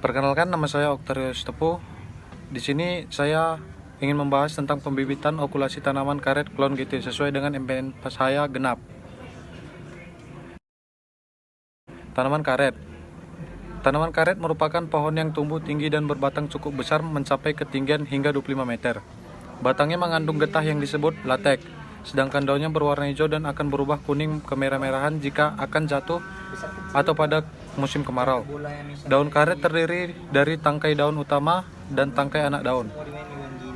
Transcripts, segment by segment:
Perkenalkan, nama saya Octavius Tepu. Di sini saya ingin membahas tentang pembibitan okulasi tanaman karet klon GT sesuai dengan MPN saya genap. Tanaman karet. Tanaman karet merupakan pohon yang tumbuh tinggi dan berbatang cukup besar mencapai ketinggian hingga 25 meter. Batangnya mengandung getah yang disebut latex, sedangkan daunnya berwarna hijau dan akan berubah kuning kemerahan jika akan jatuh atau pada musim kemarau. Daun karet terdiri dari tangkai daun utama dan tangkai anak daun.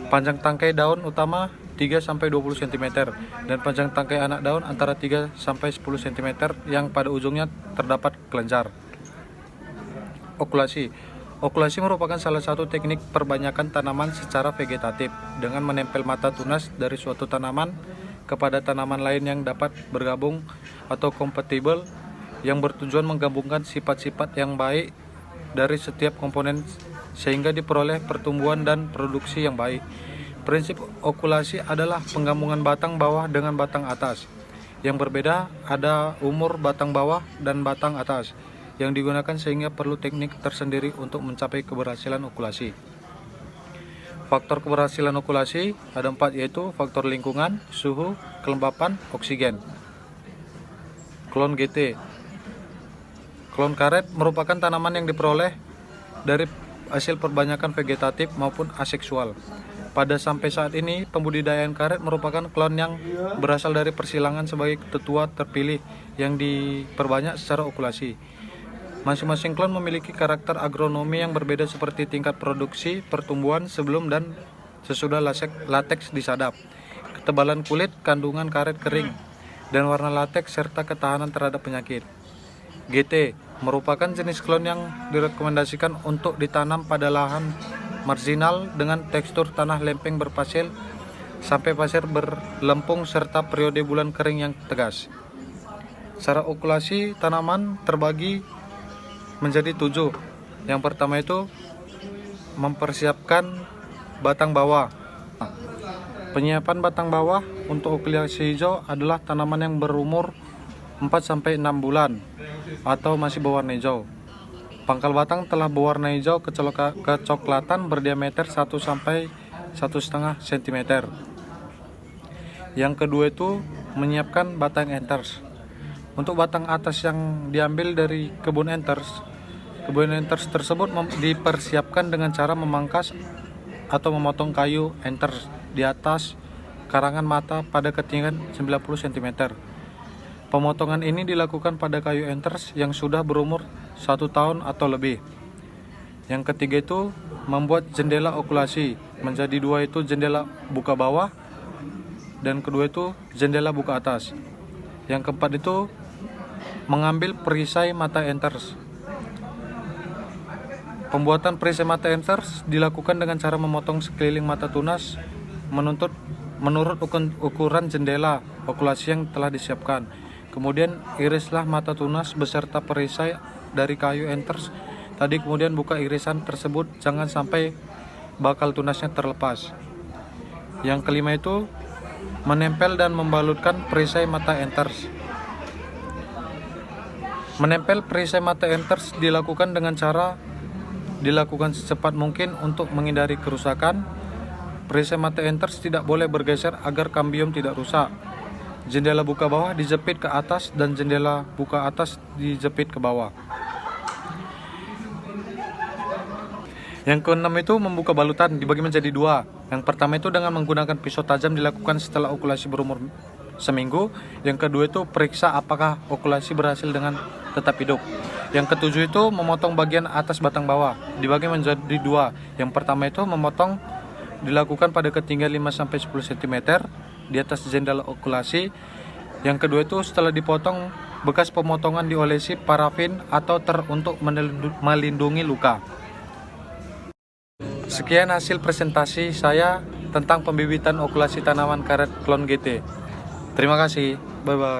Panjang tangkai daun utama 3-20 cm dan panjang tangkai anak daun antara 3-10 cm yang pada ujungnya terdapat kelenjar. Okulasi merupakan salah satu teknik perbanyakan tanaman secara vegetatif dengan menempel mata tunas dari suatu tanaman kepada tanaman lain yang dapat bergabung atau kompatibel, yang bertujuan menggabungkan sifat-sifat yang baik dari setiap komponen sehingga diperoleh pertumbuhan dan produksi yang baik. Prinsip okulasi adalah penggabungan batang bawah dengan batang atas. Yang berbeda ada umur batang bawah dan batang atas yang digunakan sehingga perlu teknik tersendiri untuk mencapai keberhasilan okulasi. Faktor keberhasilan okulasi ada 4, yaitu faktor lingkungan, suhu, kelembapan, oksigen. Klon GT. Klon karet merupakan tanaman yang diperoleh dari hasil perbanyakan vegetatif maupun aseksual. Pada sampai saat ini, pembudidayaan karet merupakan klon yang berasal dari persilangan sebagai tetua terpilih yang diperbanyak secara okulasi. Masing-masing klon memiliki karakter agronomi yang berbeda seperti tingkat produksi, pertumbuhan sebelum dan sesudah lateks disadap, ketebalan kulit, kandungan karet kering, dan warna lateks serta ketahanan terhadap penyakit. GT merupakan jenis klon yang direkomendasikan untuk ditanam pada lahan marginal dengan tekstur tanah lempeng berpasir sampai pasir berlempung serta periode bulan kering yang tegas. Cara okulasi tanaman terbagi menjadi 7. Yang pertama itu mempersiapkan batang bawah. Penyiapan batang bawah untuk okulasi hijau adalah tanaman yang berumur 4-6 bulan atau masih berwarna hijau. Pangkal batang telah berwarna hijau kecoklatan berdiameter 1-1,5 cm. Yang kedua itu menyiapkan batang enters. Untuk batang atas yang diambil dari kebun enters tersebut dipersiapkan dengan cara memangkas atau memotong kayu enters di atas karangan mata pada ketinggian 90 cm. Pemotongan ini dilakukan pada kayu enters yang sudah berumur 1 tahun atau lebih. Yang ketiga itu membuat jendela okulasi menjadi 2, itu jendela buka bawah dan kedua itu jendela buka atas. Yang keempat itu mengambil perisai mata enters. Pembuatan perisai mata enters dilakukan dengan cara memotong sekeliling mata tunas menurut ukuran jendela okulasi yang telah disiapkan. Kemudian irislah mata tunas beserta perisai dari kayu enters tadi, kemudian buka irisan tersebut jangan sampai bakal tunasnya terlepas. Yang kelima itu menempel dan membalutkan perisai mata enters. Menempel perisai mata enters dilakukan dengan cara dilakukan secepat mungkin untuk menghindari kerusakan. Perisai mata enters tidak boleh bergeser agar kambium tidak rusak. Jendela buka bawah dijepit ke atas dan jendela buka atas dijepit ke bawah. Yang keenam itu membuka balutan dibagi menjadi 2. Yang pertama itu dengan menggunakan pisau tajam dilakukan setelah okulasi berumur seminggu. Yang kedua itu periksa apakah okulasi berhasil dengan tetap hidup. Yang ketujuh itu memotong bagian atas batang bawah dibagi menjadi 2. Yang pertama itu memotong dilakukan pada ketinggian 5-10 cm di atas jendela okulasi. Yang kedua itu setelah dipotong, bekas pemotongan diolesi parafin atau untuk melindungi luka. Sekian hasil presentasi saya tentang pembibitan okulasi tanaman karet klon GT. Terima kasih. Bye bye.